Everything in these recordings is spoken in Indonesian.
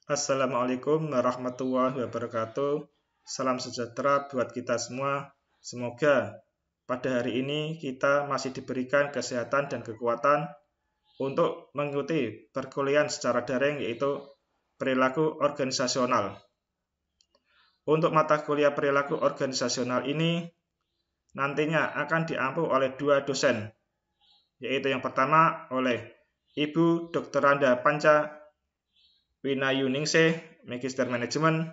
Assalamualaikum warahmatullahi wabarakatuh. Salam sejahtera buat kita semua. Semoga pada hari ini kita masih diberikan kesehatan dan kekuatan untuk mengikuti perkuliahan secara daring, yaitu perilaku organisasional. Untuk mata kuliah perilaku organisasional ini nantinya akan diampu oleh dua dosen, yaitu yang pertama oleh Ibu Dr. Randa Panca Winayuningsih, Magister Manajemen.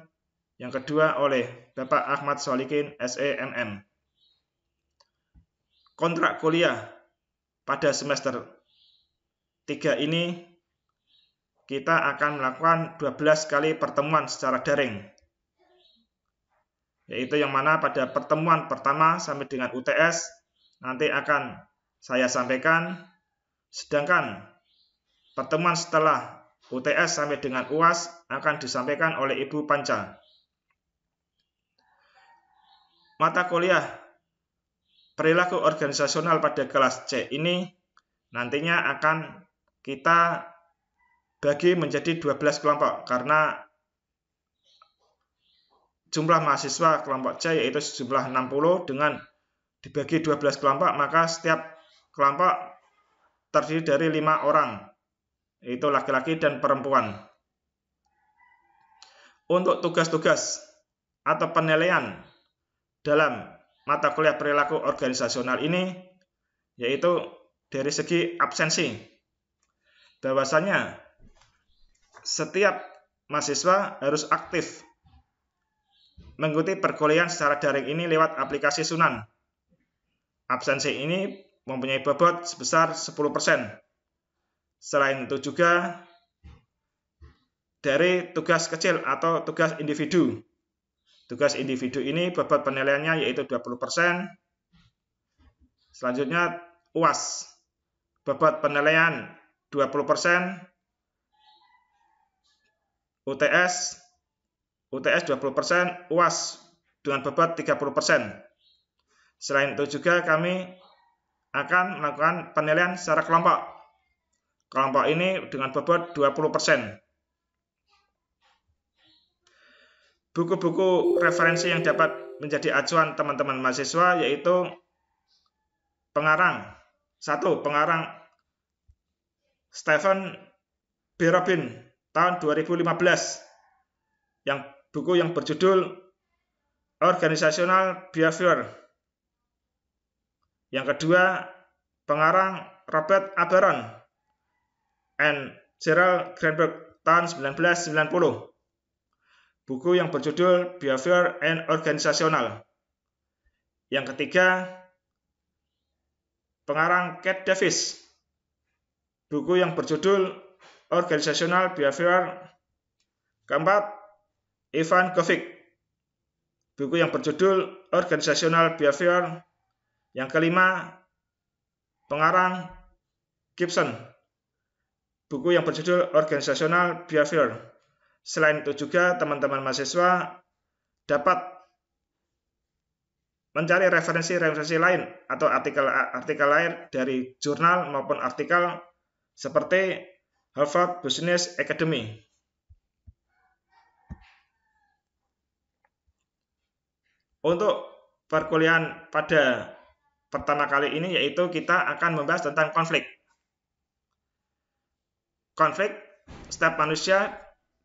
Yang kedua oleh Bapak Ahmad Solikin, SEMM. Kontrak kuliah pada semester 3 ini kita akan melakukan 12 kali pertemuan secara daring, yaitu yang mana pada pertemuan pertama sampai dengan UTS nanti akan saya sampaikan, sedangkan pertemuan setelah UTS sampai dengan UAS akan disampaikan oleh Ibu Panca. Mata kuliah perilaku organisasional pada kelas C ini nantinya akan kita bagi menjadi 12 kelompok, karena jumlah mahasiswa kelompok C yaitu sejumlah 60, dengan dibagi 12 kelompok maka setiap kelompok terdiri dari 5 orang, yaitu laki-laki dan perempuan. Untuk tugas-tugas atau penilaian dalam mata kuliah perilaku organisasional ini, yaitu dari segi absensi, bahwasanya setiap mahasiswa harus aktif mengikuti perkuliahan secara daring ini lewat aplikasi Sunan. Absensi ini mempunyai bobot sebesar 10%. Selain itu juga dari tugas kecil atau tugas individu. Tugas individu ini bobot penilaiannya yaitu 20%. Selanjutnya UAS. Bobot penilaian 20%. UTS 20%, UAS dengan bobot 30%. Selain itu juga kami akan melakukan penilaian secara kelompok. Kelompok ini dengan bobot 20%. Buku-buku referensi yang dapat menjadi acuan teman-teman mahasiswa yaitu pengarang. 1. Pengarang Stephen B. Robin tahun 2015. Buku yang berjudul Organizational Behavior. Yang kedua, pengarang Robert A. Baron and Gerald Greenberg tahun 1990. Buku yang berjudul Behavior and Organizational. Yang ketiga, pengarang Kate Davis. Buku yang berjudul Organizational Behavior. Keempat, Ivan Govic. Buku yang berjudul Organizational Behavior. Yang kelima, pengarang Gibson. Buku yang berjudul Organizational Behavior. Selain itu juga teman-teman mahasiswa dapat mencari referensi-referensi lain atau artikel lain dari jurnal maupun artikel seperti Harvard Business Academy. Untuk perkuliahan pada pertama kali ini yaitu kita akan membahas tentang konflik. Konflik, setiap manusia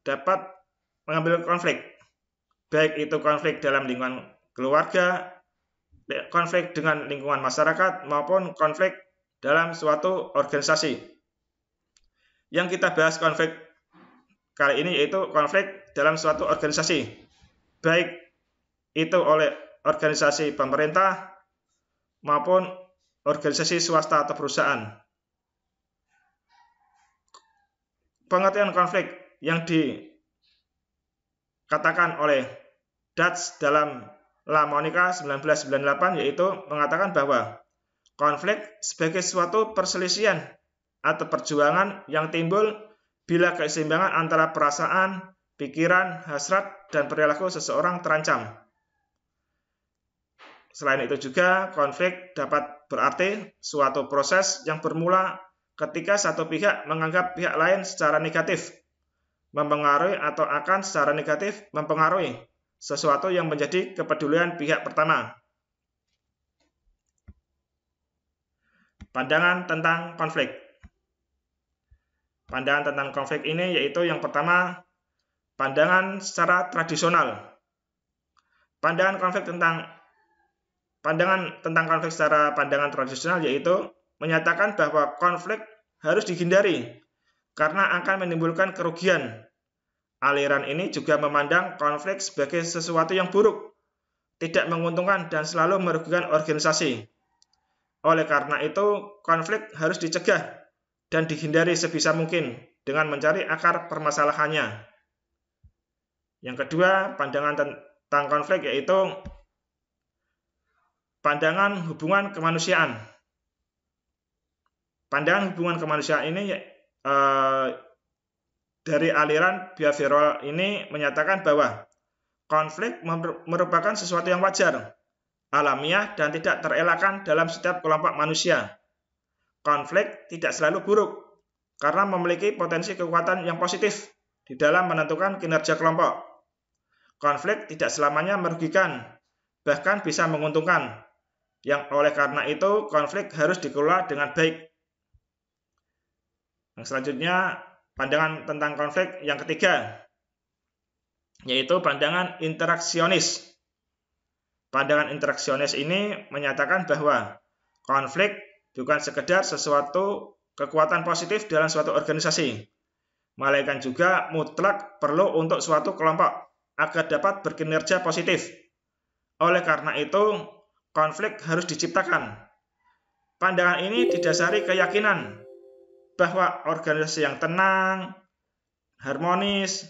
dapat mengambil konflik, baik itu konflik dalam lingkungan keluarga, konflik dengan lingkungan masyarakat, maupun konflik dalam suatu organisasi. Yang kita bahas konflik kali ini yaitu konflik dalam suatu organisasi, baik itu oleh organisasi pemerintah maupun organisasi swasta atau perusahaan. Pengertian konflik yang dikatakan oleh Dutch dalam La Monica 1998 yaitu mengatakan bahwa konflik sebagai suatu perselisihan atau perjuangan yang timbul bila keseimbangan antara perasaan, pikiran, hasrat, dan perilaku seseorang terancam. Selain itu juga konflik dapat berarti suatu proses yang bermula ketika satu pihak menganggap pihak lain secara negatif mempengaruhi atau akan secara negatif mempengaruhi sesuatu yang menjadi kepedulian pihak pertama. Pandangan tentang konflik. Pandangan tentang konflik ini yaitu yang pertama, pandangan secara tradisional. Pandangan tentang konflik secara pandangan tradisional yaitu menyatakan bahwa konflik harus dihindari karena akan menimbulkan kerugian. Aliran ini juga memandang konflik sebagai sesuatu yang buruk, tidak menguntungkan dan selalu merugikan organisasi. Oleh karena itu, konflik harus dicegah dan dihindari sebisa mungkin dengan mencari akar permasalahannya. Yang kedua, pandangan tentang konflik yaitu pandangan hubungan kemanusiaan. Pandangan hubungan kemanusiaan ini dari aliran behavioral ini menyatakan bahwa konflik merupakan sesuatu yang wajar, alamiah, dan tidak terelakkan dalam setiap kelompok manusia. Konflik tidak selalu buruk, karena memiliki potensi kekuatan yang positif di dalam menentukan kinerja kelompok. Konflik tidak selamanya merugikan, bahkan bisa menguntungkan. Yang oleh karena itu, konflik harus dikelola dengan baik. Yang selanjutnya, pandangan tentang konflik yang ketiga, yaitu pandangan interaksionis. Pandangan interaksionis ini menyatakan bahwa konflik bukan sekedar sesuatu kekuatan positif dalam suatu organisasi, melainkan juga mutlak perlu untuk suatu kelompok agar dapat berkinerja positif. Oleh karena itu, konflik harus diciptakan. Pandangan ini didasari keyakinan bahwa organisasi yang tenang, harmonis,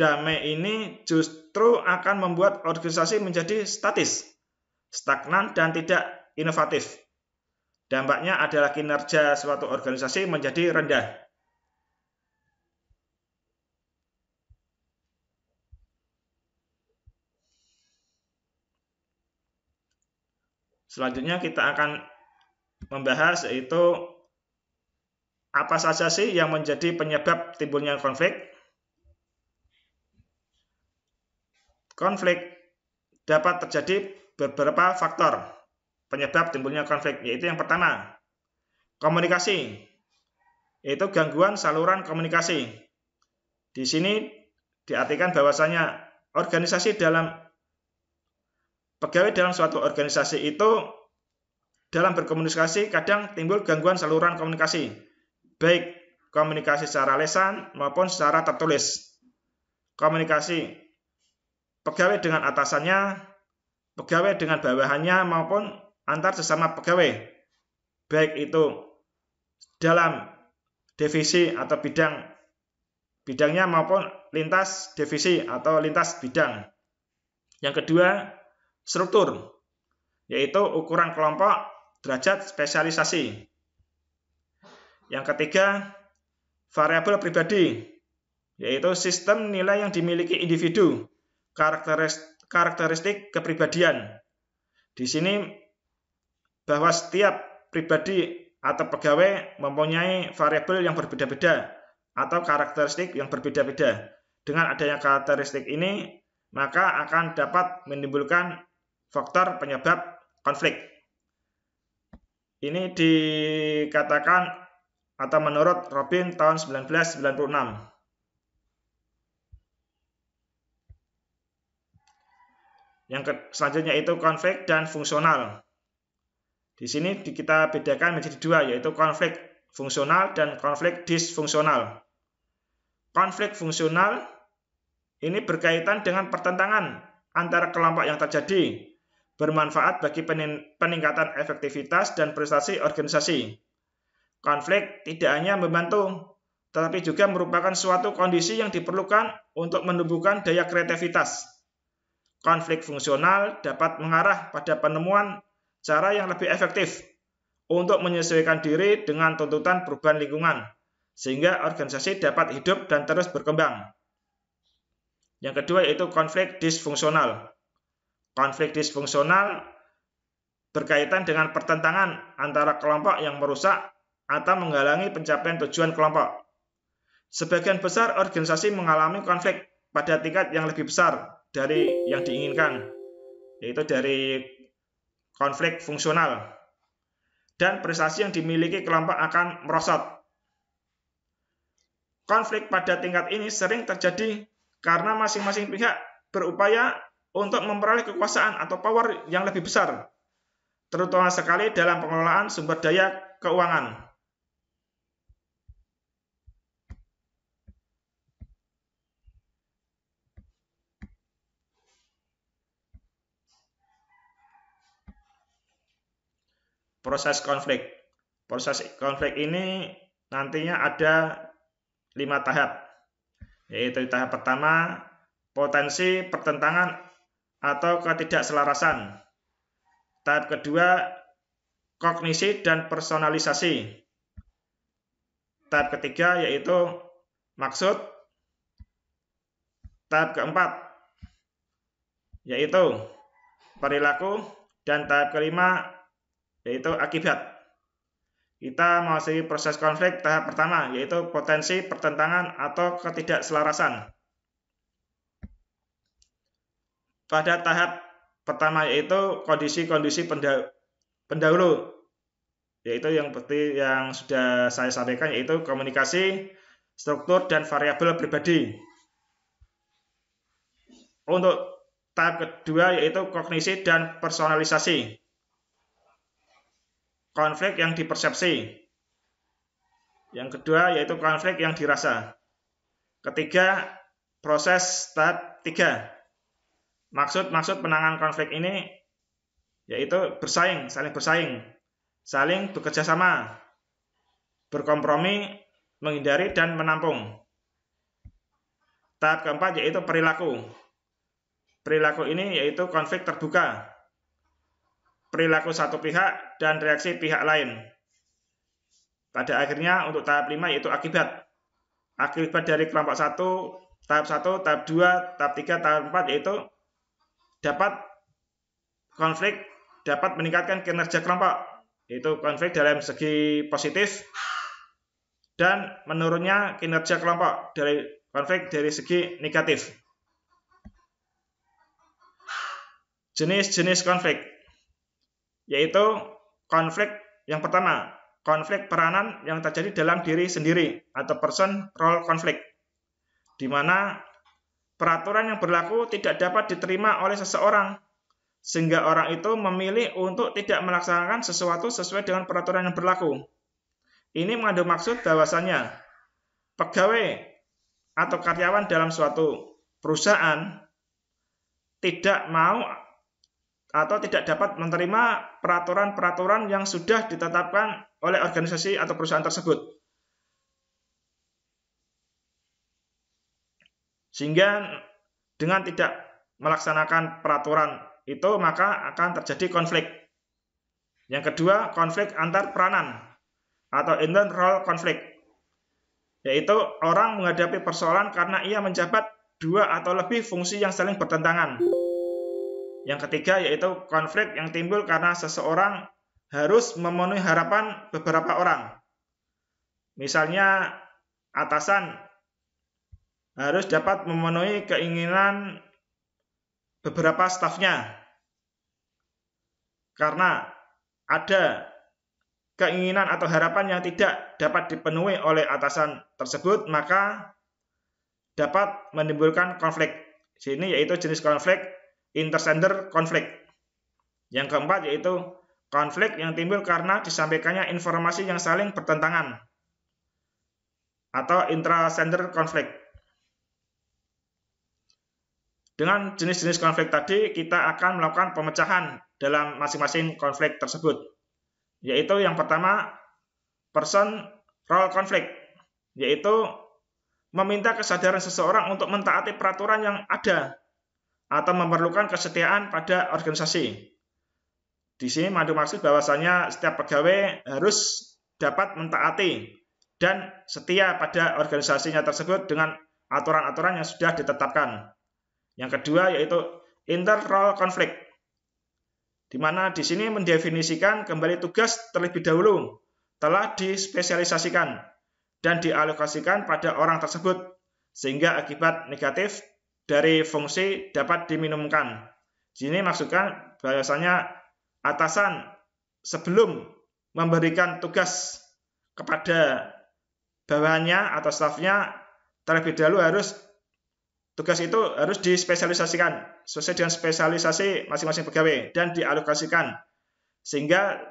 damai ini justru akan membuat organisasi menjadi statis, stagnan, dan tidak inovatif. Dampaknya adalah kinerja suatu organisasi menjadi rendah. Selanjutnya kita akan membahas yaitu apa saja sih yang menjadi penyebab timbulnya konflik. Konflik dapat terjadi beberapa faktor penyebab timbulnya konflik, yaitu yang pertama, komunikasi, yaitu gangguan saluran komunikasi. Di sini diartikan bahwasanya pegawai dalam suatu organisasi itu dalam berkomunikasi kadang timbul gangguan saluran komunikasi, baik komunikasi secara lisan maupun secara tertulis. Komunikasi pegawai dengan atasannya, pegawai dengan bawahannya maupun antar sesama pegawai, baik itu dalam divisi atau bidangnya maupun lintas divisi atau lintas bidang. Yang kedua, struktur, yaitu ukuran kelompok, derajat spesialisasi. Yang ketiga, variabel pribadi, yaitu sistem nilai yang dimiliki individu, karakteristik kepribadian. Di sini bahwa setiap pribadi atau pegawai mempunyai variabel yang berbeda-beda atau karakteristik yang berbeda-beda. Dengan adanya karakteristik ini, maka akan dapat menimbulkan faktor penyebab konflik. Ini dikatakan atau menurut Robin tahun 1996. Yang selanjutnya itu konflik dan fungsional. Di sini kita bedakan menjadi dua, yaitu konflik fungsional dan konflik disfungsional. Konflik fungsional ini berkaitan dengan pertentangan antara kelompok yang terjadi, bermanfaat bagi peningkatan efektivitas dan prestasi organisasi. Konflik tidak hanya membantu, tetapi juga merupakan suatu kondisi yang diperlukan untuk menumbuhkan daya kreativitas. Konflik fungsional dapat mengarah pada penemuan cara yang lebih efektif untuk menyesuaikan diri dengan tuntutan perubahan lingkungan, sehingga organisasi dapat hidup dan terus berkembang. Yang kedua yaitu konflik disfungsional. Konflik disfungsional berkaitan dengan pertentangan antara kelompok yang merusak atau menghalangi pencapaian tujuan kelompok. Sebagian besar organisasi mengalami konflik pada tingkat yang lebih besar dari yang diinginkan, yaitu dari konflik fungsional, dan prestasi yang dimiliki kelompok akan merosot. Konflik pada tingkat ini sering terjadi karena masing-masing pihak berupaya untuk memperoleh kekuasaan atau power yang lebih besar, terutama sekali dalam pengelolaan sumber daya keuangan. Proses konflik. Proses konflik ini nantinya ada 5 tahap, yaitu tahap pertama, potensi pertentangan atau ketidakselarasan. Tahap kedua, kognisi dan personalisasi. Tahap ketiga yaitu maksud. Tahap keempat yaitu perilaku, dan tahap kelima yaitu akibat. Kita memasuki proses konflik tahap pertama, yaitu potensi pertentangan atau ketidakselarasan. Pada tahap pertama yaitu kondisi-kondisi pendahulu, yaitu yang seperti yang sudah saya sampaikan, yaitu komunikasi, struktur, dan variabel pribadi. Untuk tahap kedua yaitu kognisi dan personalisasi. Konflik yang dipersepsi. Yang kedua yaitu konflik yang dirasa. Ketiga, proses tahap 3. Maksud penanganan konflik ini yaitu bersaing, saling bekerja sama, berkompromi, menghindari, dan menampung. Tahap keempat yaitu perilaku. Perilaku ini yaitu konflik terbuka, perilaku satu pihak dan reaksi pihak lain. Pada akhirnya untuk tahap 5 yaitu akibat. Akibat dari kelompok 1, tahap 2, tahap 3, tahap 4 yaitu konflik dapat meningkatkan kinerja kelompok, yaitu konflik dalam segi positif dan menurunnya kinerja kelompok dari konflik dari segi negatif. Jenis-jenis konflik yaitu konflik yang pertama, konflik peranan yang terjadi dalam diri sendiri atau person role conflict, di mana peraturan yang berlaku tidak dapat diterima oleh seseorang, sehingga orang itu memilih untuk tidak melaksanakan sesuatu sesuai dengan peraturan yang berlaku. Ini mengandung maksud bahwasanya pegawai atau karyawan dalam suatu perusahaan tidak mau atau tidak dapat menerima peraturan-peraturan yang sudah ditetapkan oleh organisasi atau perusahaan tersebut. Sehingga dengan tidak melaksanakan peraturan itu maka akan terjadi konflik. Yang kedua, konflik antar peranan atau inter-role conflict, yaitu orang menghadapi persoalan karena ia menjabat 2 atau lebih fungsi yang saling bertentangan. Yang ketiga yaitu konflik yang timbul karena seseorang harus memenuhi harapan beberapa orang. Misalnya atasan harus dapat memenuhi keinginan beberapa stafnya. Karena ada keinginan atau harapan yang tidak dapat dipenuhi oleh atasan tersebut, maka dapat menimbulkan konflik. Sini yaitu jenis konflik intergender konflik. Yang keempat yaitu konflik yang timbul karena disampaikannya informasi yang saling bertentangan atau intragender konflik. Dengan jenis-jenis konflik tadi, kita akan melakukan pemecahan dalam masing-masing konflik tersebut. Yaitu yang pertama, person role conflict, yaitu meminta kesadaran seseorang untuk mentaati peraturan yang ada atau memerlukan kesetiaan pada organisasi. Di sini mengandung maksud bahwasanya setiap pegawai harus dapat mentaati dan setia pada organisasinya tersebut dengan aturan-aturan yang sudah ditetapkan. Yang kedua yaitu inter-role conflict, di mana di sini mendefinisikan kembali tugas terlebih dahulu telah dispesialisasikan dan dialokasikan pada orang tersebut, sehingga akibat negatif dari fungsi dapat diminimumkan. Di sini maksudkan bahwasanya atasan sebelum memberikan tugas kepada bawahannya atau stafnya, terlebih dahulu tugas itu harus dispesialisasikan sesuai dengan spesialisasi masing-masing pegawai dan dialokasikan, sehingga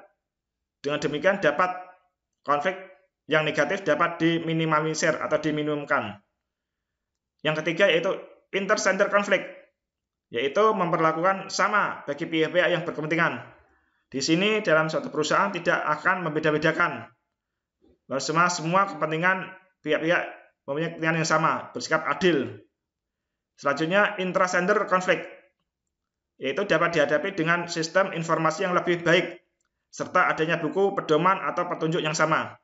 dengan demikian dapat konflik yang negatif dapat diminimalisir atau diminimumkan. Yang ketiga yaitu inter-center konflik, yaitu memperlakukan sama bagi pihak-pihak yang berkepentingan. Di sini dalam suatu perusahaan tidak akan membeda-bedakan, bahwa semua kepentingan pihak-pihak mempunyai kepentingan yang sama, bersikap adil. Selanjutnya intra-center konflik, yaitu dapat dihadapi dengan sistem informasi yang lebih baik, serta adanya buku pedoman atau petunjuk yang sama.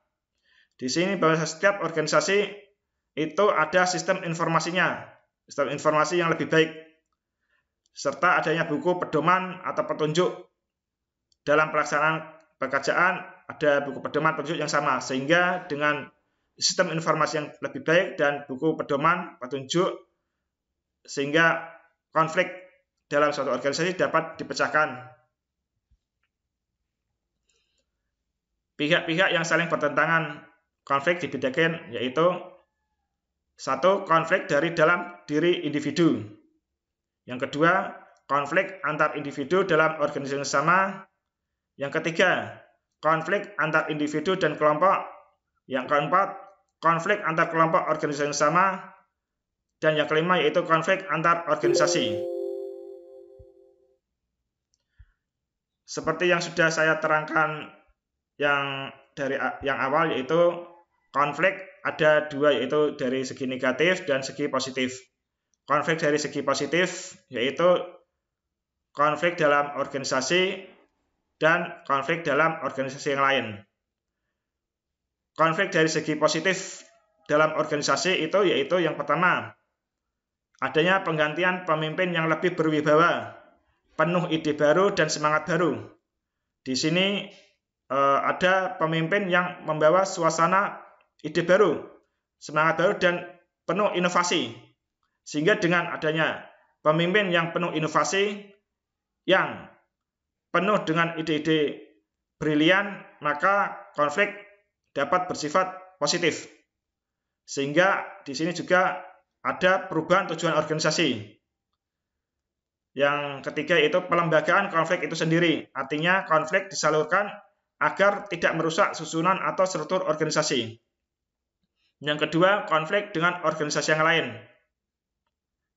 Di sini bahwa setiap organisasi itu ada sistem informasinya, sistem informasi yang lebih baik, serta adanya buku pedoman atau petunjuk dalam pelaksanaan pekerjaan, ada buku pedoman petunjuk yang sama, sehingga dengan sistem informasi yang lebih baik dan buku pedoman petunjuk, sehingga konflik dalam suatu organisasi dapat dipecahkan. Pihak-pihak yang saling bertentangan konflik dibedakan, yaitu satu, konflik dari dalam diri individu. Yang kedua, konflik antar individu dalam organisasi yang sama. Yang ketiga, konflik antar individu dan kelompok. Yang keempat, konflik antar kelompok organisasi yang sama. Dan yang kelima yaitu konflik antar organisasi. Seperti yang sudah saya terangkan dari yang awal, yaitu konflik ada dua, yaitu dari segi negatif dan segi positif. Konflik dari segi positif yaitu konflik dalam organisasi dan konflik dalam organisasi yang lain. Konflik dari segi positif dalam organisasi itu yaitu yang pertama, adanya penggantian pemimpin yang lebih berwibawa, penuh ide baru dan semangat baru. Di sini ada pemimpin yang membawa suasana ide baru, semangat baru dan penuh inovasi. Sehingga dengan adanya pemimpin yang penuh inovasi, yang penuh dengan ide-ide brilian, maka konflik dapat bersifat positif. Sehingga di sini juga ada perubahan tujuan organisasi. Yang ketiga yaitu pelembagaan konflik itu sendiri. Artinya konflik disalurkan agar tidak merusak susunan atau struktur organisasi. Yang kedua, konflik dengan organisasi yang lain.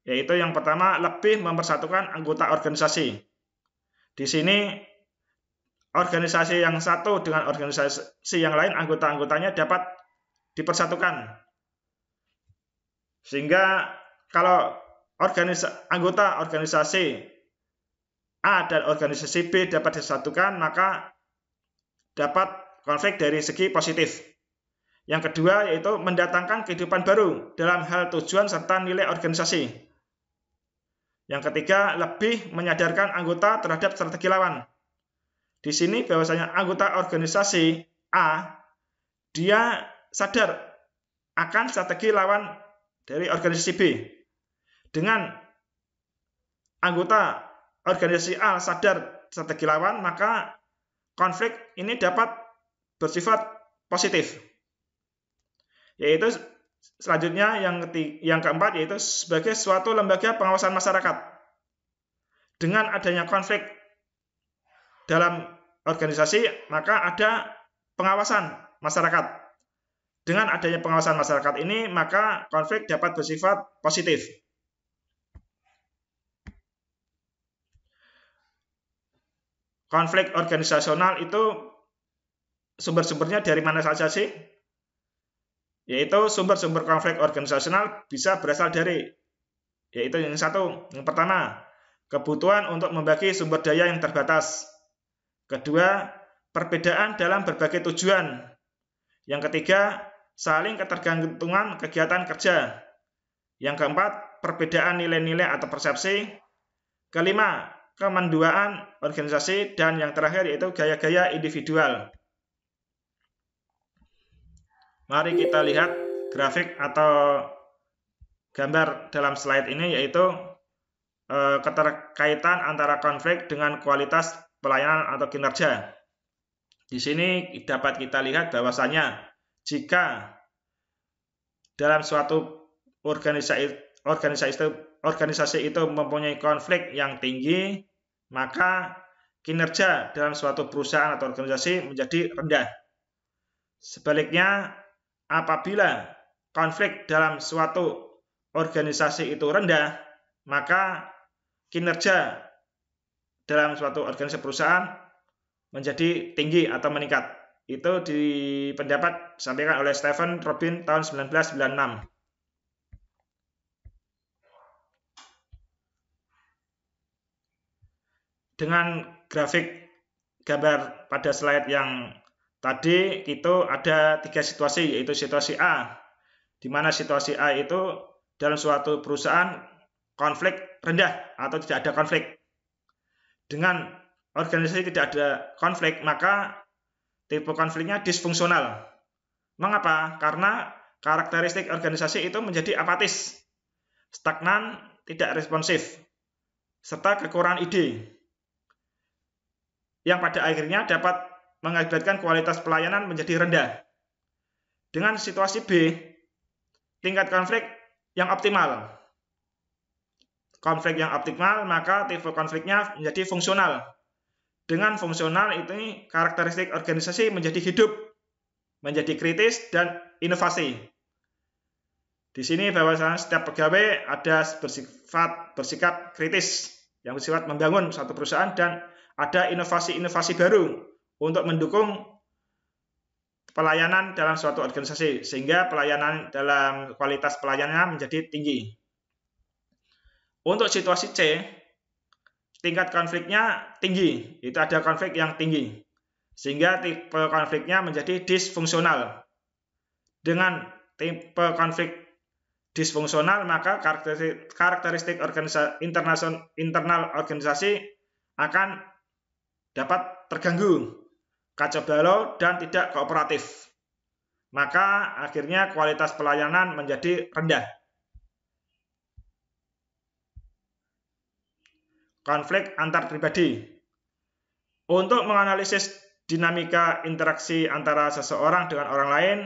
Yaitu yang pertama, lebih mempersatukan anggota organisasi. Di sini organisasi yang satu dengan organisasi yang lain, anggota-anggotanya dapat dipersatukan. Sehingga kalau anggota organisasi A dan organisasi B dapat disatukan, maka dapat konflik dari segi positif. Yang kedua yaitu mendatangkan kehidupan baru dalam hal tujuan serta nilai organisasi. Yang ketiga, lebih menyadarkan anggota terhadap strategi lawan. Di sini bahwasanya anggota organisasi A, dia sadar akan strategi lawan dari organisasi B. Dengan anggota organisasi A sadar strategi lawan, maka konflik ini dapat bersifat positif. Yaitu selanjutnya yang keempat yaitu sebagai suatu lembaga pengawasan masyarakat. Dengan adanya konflik dalam organisasi, maka ada pengawasan masyarakat. Dengan adanya pengawasan masyarakat ini, maka konflik dapat bersifat positif. Konflik organisasional itu sumber-sumbernya dari mana saja sih? Yaitu sumber-sumber konflik organisasional bisa berasal dari, yaitu yang pertama, kebutuhan untuk membagi sumber daya yang terbatas. Kedua, perbedaan dalam berbagai tujuan. Yang ketiga, saling ketergantungan kegiatan kerja. Yang keempat, perbedaan nilai-nilai atau persepsi. Kelima, kemenduaan organisasi, dan yang terakhir yaitu gaya-gaya individual. Mari kita lihat grafik atau gambar dalam slide ini, yaitu keterkaitan antara konflik dengan kualitas pelayanan atau kinerja. Di sini dapat kita lihat bahwasanya jika dalam suatu organisasi itu mempunyai konflik yang tinggi, maka kinerja dalam suatu perusahaan atau organisasi menjadi rendah. Sebaliknya, apabila konflik dalam suatu organisasi itu rendah, maka kinerja dalam suatu organisasi perusahaan menjadi tinggi atau meningkat. Itu di pendapat disampaikan oleh Stephen Robin tahun 1996. Dengan grafik gambar pada slide yang tadi itu ada 3 situasi, yaitu situasi A, di mana situasi A itu dalam suatu perusahaan konflik rendah atau tidak ada konflik. Dengan organisasi tidak ada konflik, maka tipe konfliknya disfungsional. Mengapa? Karena karakteristik organisasi itu menjadi apatis, stagnan, tidak responsif, serta kekurangan ide, yang pada akhirnya dapat mengakibatkan kualitas pelayanan menjadi rendah. Dengan situasi B, tingkat konflik yang optimal. Konflik yang optimal, maka tipe konfliknya menjadi fungsional. Dengan fungsional itu karakteristik organisasi menjadi hidup, menjadi kritis dan inovasi. Di sini bahwasanya setiap pegawai ada bersikap kritis yang bersifat membangun suatu perusahaan, dan ada inovasi-inovasi baru untuk mendukung pelayanan dalam suatu organisasi, sehingga pelayanan dalam kualitas pelayanannya menjadi tinggi. Untuk situasi C, tingkat konfliknya tinggi, itu ada konflik yang tinggi, sehingga tipe konfliknya menjadi disfungsional. Dengan tipe konflik disfungsional, maka karakteristik internal organisasi akan dapat terganggu, kacau balau, dan tidak kooperatif. Maka akhirnya kualitas pelayanan menjadi rendah. Konflik antar pribadi. Untuk menganalisis dinamika interaksi antara seseorang dengan orang lain,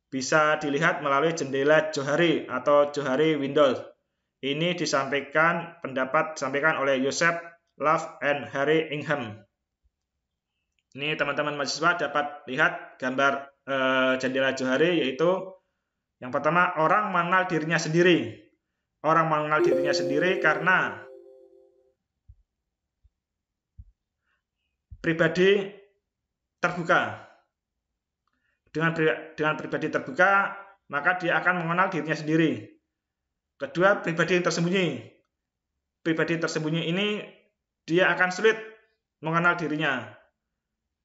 bisa dilihat melalui jendela Johari atau Johari Window. Ini disampaikan oleh Joseph Love and Harry Ingham. Ini teman-teman mahasiswa dapat lihat gambar jendela Johari, yaitu yang pertama, orang mengenal dirinya sendiri. Orang mengenal dirinya sendiri karena pribadi terbuka. Dengan pribadi terbuka, maka dia akan mengenal dirinya sendiri. Kedua, pribadi yang tersembunyi. Pribadi tersembunyi ini dia akan sulit mengenal dirinya.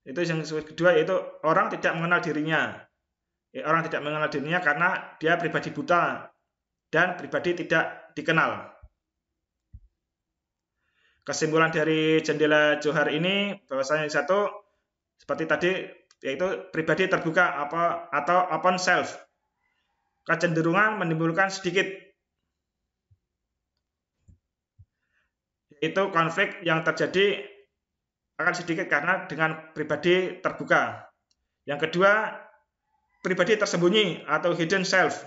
Itu yang kedua, yaitu orang tidak mengenal dirinya. Orang tidak mengenal dirinya karena dia pribadi buta dan pribadi tidak dikenal. Kesimpulan dari jendela Johar ini bahwasanya satu, seperti tadi, yaitu pribadi terbuka atau open self. Kecenderungan menimbulkan sedikit, yaitu konflik yang terjadi akan sedikit karena dengan pribadi terbuka. Yang kedua, pribadi tersembunyi atau hidden self.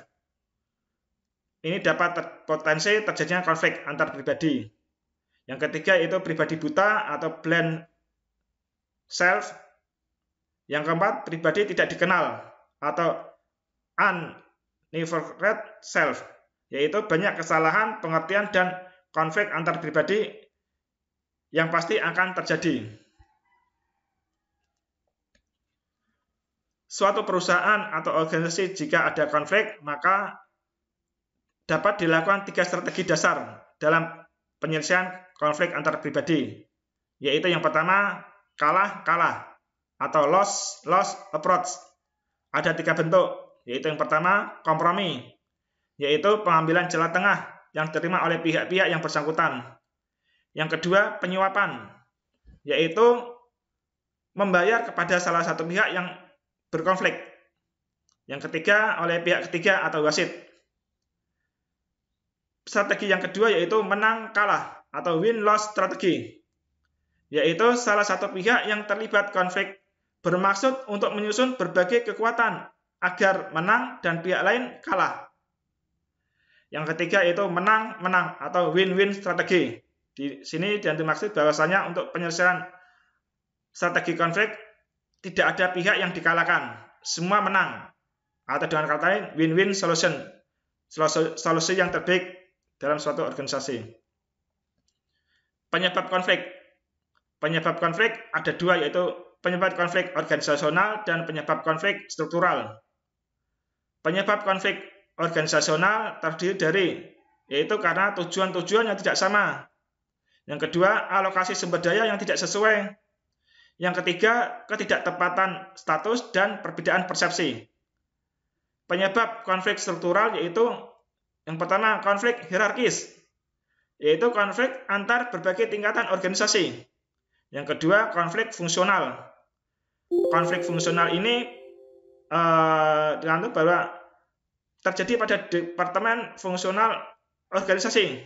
Ini dapat potensi terjadinya konflik antar pribadi. Yang ketiga itu pribadi buta atau blind self. Yang keempat, pribadi tidak dikenal atau unnivered self, yaitu banyak kesalahan pengertian dan konflik antar pribadi yang pasti akan terjadi. Suatu perusahaan atau organisasi jika ada konflik, maka dapat dilakukan 3 strategi dasar dalam penyelesaian konflik antar pribadi, yaitu yang pertama, kalah-kalah atau loss-loss approach. Ada 3 bentuk, yaitu yang pertama, kompromi, yaitu pengambilan jalan tengah yang diterima oleh pihak-pihak yang bersangkutan. Yang kedua, penyuapan, yaitu membayar kepada salah satu pihak yang berkonflik. Yang ketiga, oleh pihak ketiga atau wasit. Strategi yang kedua yaitu menang kalah atau win-loss strategi, yaitu salah satu pihak yang terlibat konflik bermaksud untuk menyusun berbagai kekuatan agar menang dan pihak lain kalah. Yang ketiga yaitu menang-menang atau win-win strategi. Di sini dimaksud bahwasanya untuk penyelesaian strategi konflik tidak ada pihak yang dikalahkan, semua menang. Atau dengan kata lain, win-win solution, solusi yang terbaik dalam suatu organisasi. Penyebab konflik. Penyebab konflik ada dua, yaitu penyebab konflik organisasional dan penyebab konflik struktural. Penyebab konflik organisasional terdiri dari, yaitu karena tujuan-tujuan yang tidak sama. Yang kedua, alokasi sumber daya yang tidak sesuai. Yang ketiga, ketidaktepatan status dan perbedaan persepsi. Penyebab konflik struktural yaitu yang pertama, konflik hierarkis, yaitu konflik antar berbagai tingkatan organisasi. Yang kedua, konflik fungsional. Konflik fungsional ini dianggap bahwa terjadi pada departemen fungsional organisasi.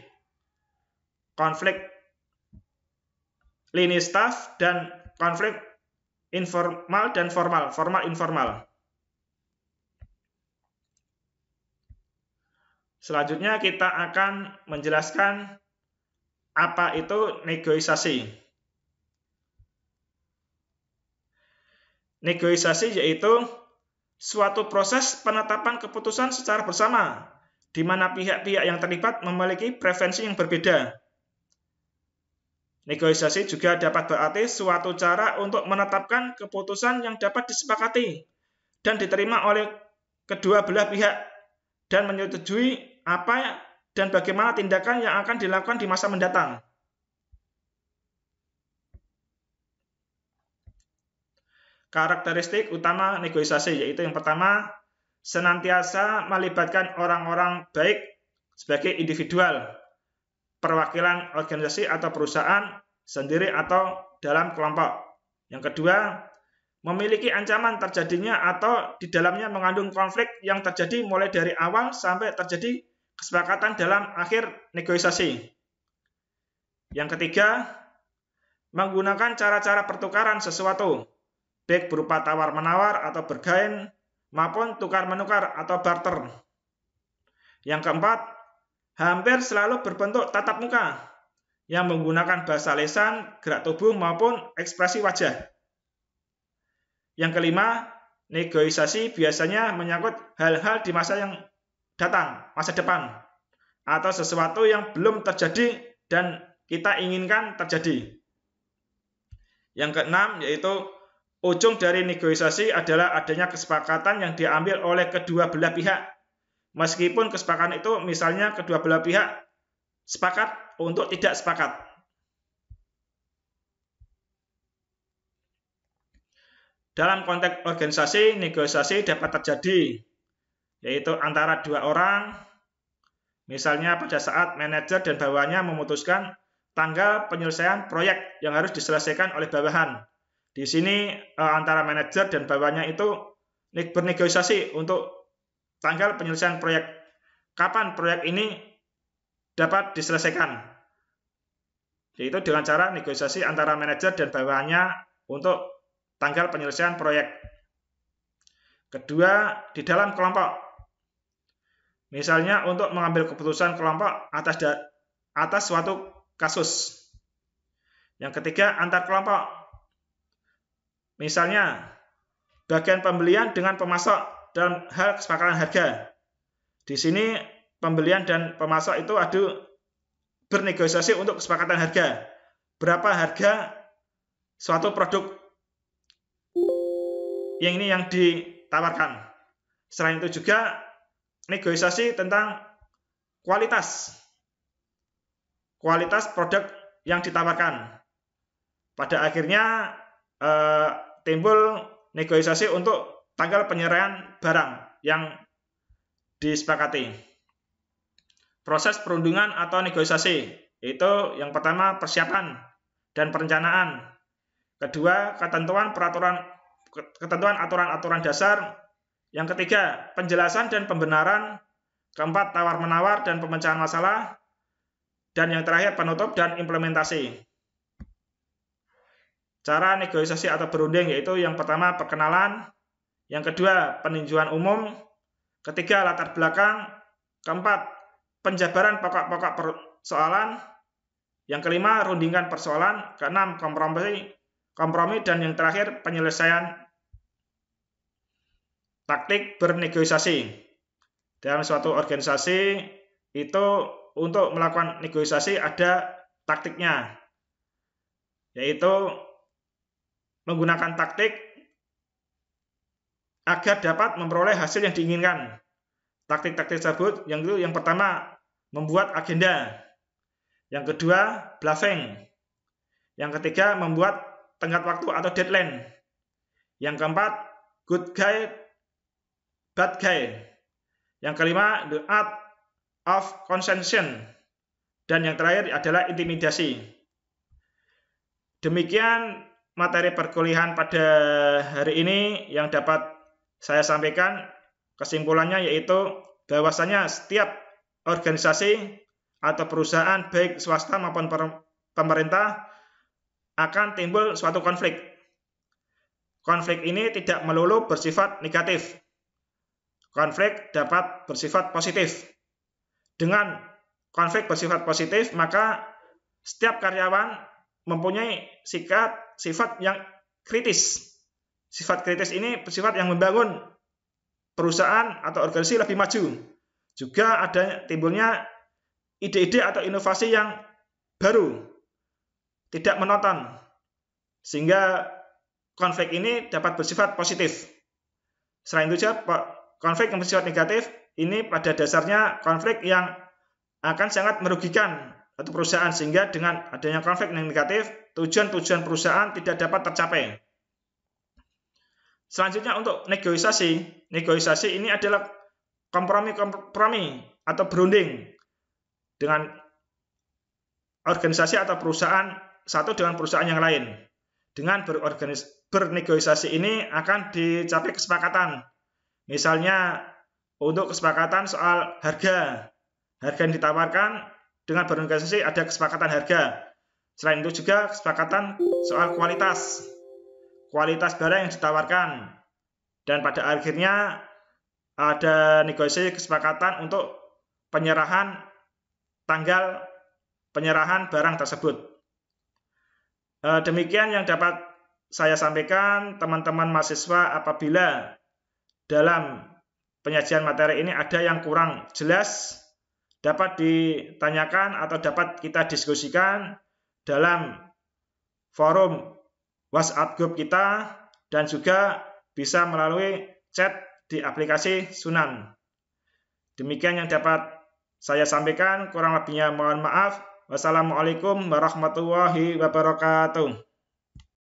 Konflik lini staf dan konflik informal dan formal, formal-informal. Selanjutnya kita akan menjelaskan apa itu negosiasi. Negosiasi yaitu suatu proses penetapan keputusan secara bersama, di mana pihak-pihak yang terlibat memiliki preferensi yang berbeda. Negosiasi juga dapat berarti suatu cara untuk menetapkan keputusan yang dapat disepakati dan diterima oleh kedua belah pihak dan menyetujui apa dan bagaimana tindakan yang akan dilakukan di masa mendatang. Karakteristik utama negosiasi yaitu yang pertama, senantiasa melibatkan orang-orang baik sebagai individual, perwakilan organisasi atau perusahaan sendiri atau dalam kelompok. Yang kedua, memiliki ancaman terjadinya atau di dalamnya mengandung konflik yang terjadi mulai dari awal sampai terjadi kesepakatan dalam akhir negosiasi. Yang ketiga, menggunakan cara-cara pertukaran sesuatu, baik berupa tawar-menawar atau bergain, maupun tukar-menukar atau barter. Yang keempat, hampir selalu berbentuk tatap muka, yang menggunakan bahasa lisan, gerak tubuh, maupun ekspresi wajah. Yang kelima, negosiasi biasanya menyangkut hal-hal di masa yang datang, masa depan, atau sesuatu yang belum terjadi dan kita inginkan terjadi. Yang keenam, yaitu ujung dari negosiasi adalah adanya kesepakatan yang diambil oleh kedua belah pihak. Meskipun kesepakatan itu misalnya kedua belah pihak sepakat untuk tidak sepakat. Dalam konteks organisasi, negosiasi dapat terjadi, yaitu antara dua orang, misalnya pada saat manajer dan bawahannya memutuskan tanggal penyelesaian proyek yang harus diselesaikan oleh bawahan. Di sini antara manajer dan bawahannya itu bernegosiasi untuk tanggal penyelesaian proyek. Kapan proyek ini dapat diselesaikan? Yaitu dengan cara negosiasi antara manajer dan bawahannya untuk tanggal penyelesaian proyek. Kedua, di dalam kelompok. Misalnya untuk mengambil keputusan kelompok atas suatu kasus. Yang ketiga, antar kelompok. Misalnya, bagian pembelian dengan pemasok dalam hal kesepakatan harga. Di sini pembelian dan pemasok itu bernegosiasi untuk kesepakatan harga. Berapa harga suatu produk yang ditawarkan. Selain itu juga negosiasi tentang kualitas produk yang ditawarkan. Pada akhirnya timbul negosiasi untuk tanggal penyerahan barang yang disepakati. Proses perundingan atau negosiasi, yaitu yang pertama persiapan dan perencanaan. Kedua, ketentuan aturan-aturan dasar Yang ketiga, penjelasan dan pembenaran. Keempat, tawar-menawar dan pemecahan masalah. Dan yang terakhir, penutup dan implementasi. Cara negosiasi atau berunding yaitu yang pertama, perkenalan. Yang kedua, peninjauan umum. Ketiga, latar belakang. Keempat, penjabaran pokok-pokok persoalan. Yang kelima, rundingan persoalan. Keenam, kompromi. Dan yang terakhir, penyelesaian taktik bernegosiasi. Dalam suatu organisasi itu untuk melakukan negosiasi ada taktiknya, yaitu menggunakan taktik agar dapat memperoleh hasil yang diinginkan. Taktik-taktik tersebut yang pertama, membuat agenda. Yang kedua, bluffing. Yang ketiga, membuat tenggat waktu atau deadline. Yang keempat, good guy, bad guy. Yang kelima, the art of concession. Dan yang terakhir adalah intimidasi. Demikian materi perkuliahan pada hari ini yang dapat saya sampaikan. Kesimpulannya yaitu bahwasanya setiap organisasi atau perusahaan baik swasta maupun pemerintah akan timbul suatu konflik. Konflik ini tidak melulu bersifat negatif. Konflik dapat bersifat positif. Dengan konflik bersifat positif, maka setiap karyawan mempunyai sifat yang kritis. Sifat kritis ini bersifat yang membangun perusahaan atau organisasi lebih maju. Juga ada timbulnya ide-ide atau inovasi yang baru, tidak monoton, sehingga konflik ini dapat bersifat positif. Selain itu juga konflik yang bersifat negatif ini pada dasarnya konflik yang akan sangat merugikan atau perusahaan, sehingga dengan adanya konflik yang negatif tujuan-tujuan perusahaan tidak dapat tercapai. Selanjutnya untuk negosiasi. Negosiasi ini adalah kompromi atau berunding dengan organisasi atau perusahaan satu dengan perusahaan yang lain. Dengan bernegosiasi ini akan dicapai kesepakatan. Misalnya untuk kesepakatan soal harga yang ditawarkan, dengan bernegosiasi ada kesepakatan harga. Selain itu juga kesepakatan soal kualitas barang yang ditawarkan. Dan pada akhirnya ada negosiasi kesepakatan untuk tanggal penyerahan barang tersebut. Demikian yang dapat saya sampaikan, teman-teman mahasiswa. Apabila dalam penyajian materi ini ada yang kurang jelas, dapat ditanyakan atau dapat kita diskusikan dalam forum WhatsApp grup kita, dan juga bisa melalui chat di aplikasi Sunan. Demikian yang dapat saya sampaikan, kurang lebihnya mohon maaf. Wassalamualaikum warahmatullahi wabarakatuh.